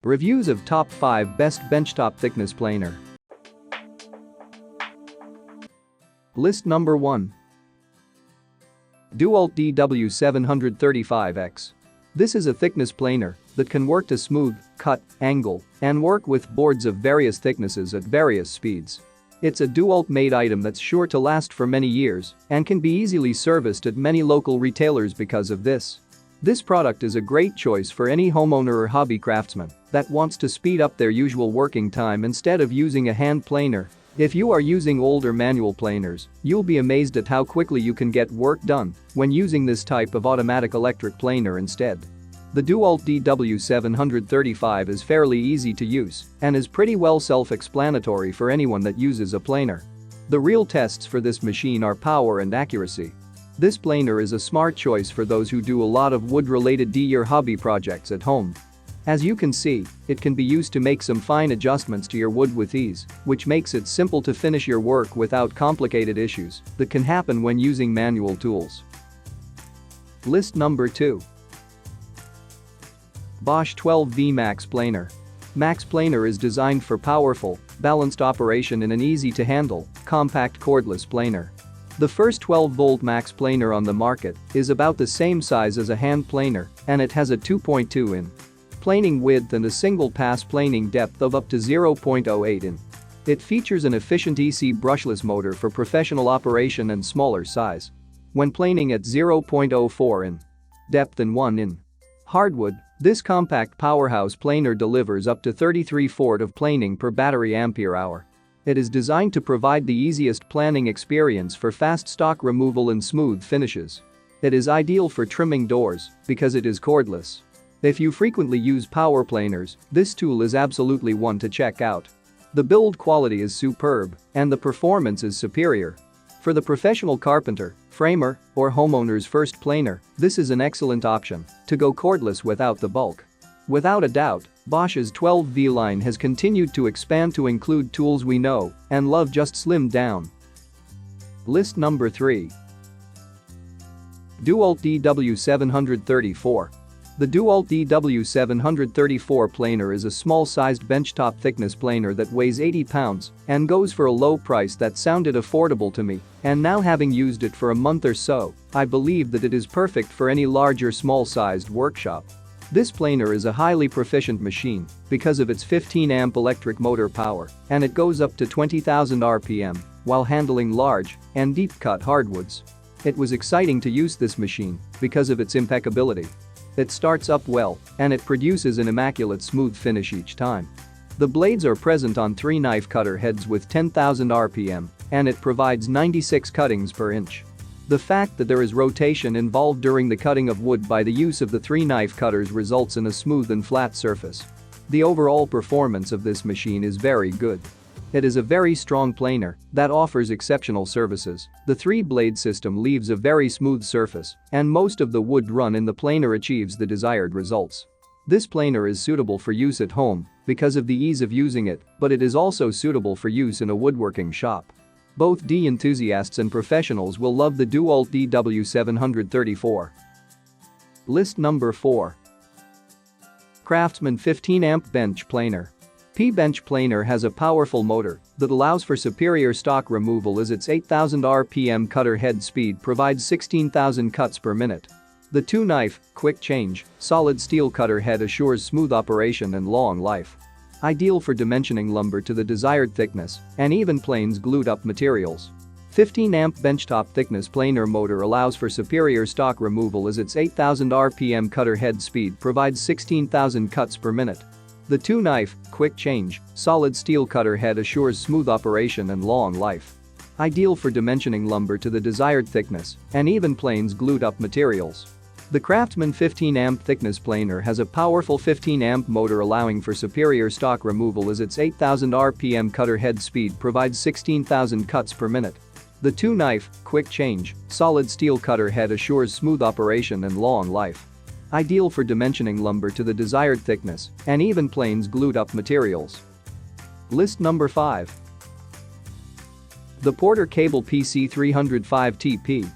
Reviews of top 5 best benchtop thickness planer. List number 1. DEWALT DW735X. This is a thickness planer that can work to smooth, cut, angle, and work with boards of various thicknesses at various speeds. It's a DEWALT-made item that's sure to last for many years and can be easily serviced at many local retailers because of this. This product is a great choice for any homeowner or hobby craftsman that wants to speed up their usual working time instead of using a hand planer. If you are using older manual planers, you'll be amazed at how quickly you can get work done when using this type of automatic electric planer instead. The DEWALT DW735 is fairly easy to use and is pretty well self-explanatory for anyone that uses a planer. The real tests for this machine are power and accuracy. This planer is a smart choice for those who do a lot of wood-related or hobby projects at home. As you can see, it can be used to make some fine adjustments to your wood with ease, which makes it simple to finish your work without complicated issues that can happen when using manual tools. List number 2. Bosch 12V Max Planer. Max Planer is designed for powerful, balanced operation in an easy-to-handle, compact cordless planer. The first 12-volt Max Planer on the market is about the same size as a hand planer, and it has a 2.2 in. Planing width and a single-pass planing depth of up to 0.08 in. It features an efficient EC brushless motor for professional operation and smaller size. When planing at 0.04 in. Depth and 1 in. Hardwood, this compact powerhouse planer delivers up to 33 Fort of planing per battery ampere hour. It is designed to provide the easiest planing experience for fast stock removal and smooth finishes. It is ideal for trimming doors because it is cordless. If you frequently use power planers, this tool is absolutely one to check out. The build quality is superb and the performance is superior. For the professional carpenter, framer, or homeowner's first planer, this is an excellent option to go cordless without the bulk. Without a doubt, Bosch's 12V line has continued to expand to include tools we know and love just slimmed down. List number 3. DEWALT DW734. The DEWALT DW734 planer is a small-sized benchtop thickness planer that weighs 80 pounds and goes for a low price that sounded affordable to me, and now having used it for a month or so, I believe that it is perfect for any large or small-sized workshop. This planer is a highly proficient machine because of its 15-amp electric motor power, and it goes up to 20,000 RPM while handling large and deep-cut hardwoods. It was exciting to use this machine because of its impeccability. It starts up well, and it produces an immaculate smooth finish each time. The blades are present on 3 knife cutter heads with 10,000 RPM, and it provides 96 cuttings per inch. The fact that there is rotation involved during the cutting of wood by the use of the 3 knife cutters results in a smooth and flat surface. The overall performance of this machine is very good. It is a very strong planer that offers exceptional services. The 3-blade system leaves a very smooth surface, and most of the wood run in the planer achieves the desired results. This planer is suitable for use at home because of the ease of using it, but it is also suitable for use in a woodworking shop. Both enthusiasts and professionals will love the DEWALT DW734. List number 4. Craftsman 15-amp bench planer. Bench planer has a powerful motor that allows for superior stock removal as its 8,000 RPM cutter head speed provides 16,000 cuts per minute. The 2-knife, quick change, solid steel cutter head assures smooth operation and long life. Ideal for dimensioning lumber to the desired thickness and even planes glued-up materials. 15-amp benchtop thickness planer motor allows for superior stock removal as its 8,000 RPM cutter head speed provides 16,000 cuts per minute. The 2-knife, quick change, solid steel cutter head assures smooth operation and long life. Ideal for dimensioning lumber to the desired thickness and even planes glued-up materials. The Craftsman 15-amp thickness planer has a powerful 15-amp motor allowing for superior stock removal as its 8,000 RPM cutter head speed provides 16,000 cuts per minute. The 2-knife, quick change, solid steel cutter head assures smooth operation and long life. Ideal for dimensioning lumber to the desired thickness and even planes glued-up materials. List number 5. The PorterCable PC305 TP.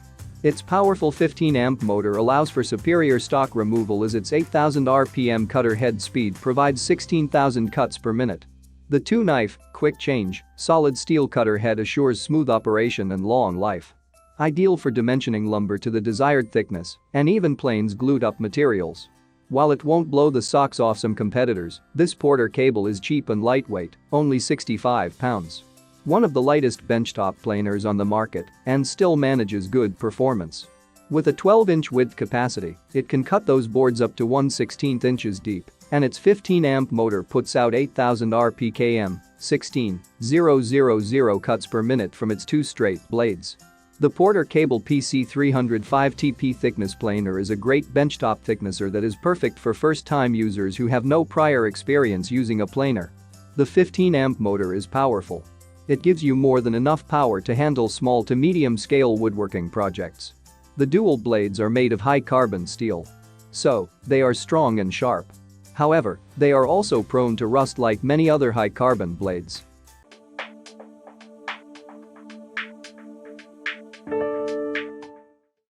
Its powerful 15-amp motor allows for superior stock removal as its 8,000 RPM cutter head speed provides 16,000 cuts per minute. The 2-knife, quick change, solid steel cutter head assures smooth operation and long life. Ideal for dimensioning lumber to the desired thickness and even planes glued-up materials. While it won't blow the socks off some competitors, this PorterCable is cheap and lightweight, only 65 pounds. One of the lightest benchtop planers on the market and still manages good performance. With a 12-inch width capacity, it can cut those boards up to 1/16 inches deep, and its 15-amp motor puts out 8,000 RPM, 16,000 cuts per minute from its 2 straight blades. The PorterCable PC305 TP thickness planer is a great benchtop thicknesser that is perfect for first-time users who have no prior experience using a planer. The 15-amp motor is powerful. It gives you more than enough power to handle small to medium-scale woodworking projects. The dual blades are made of high-carbon steel. So, they are strong and sharp. However, they are also prone to rust like many other high-carbon blades.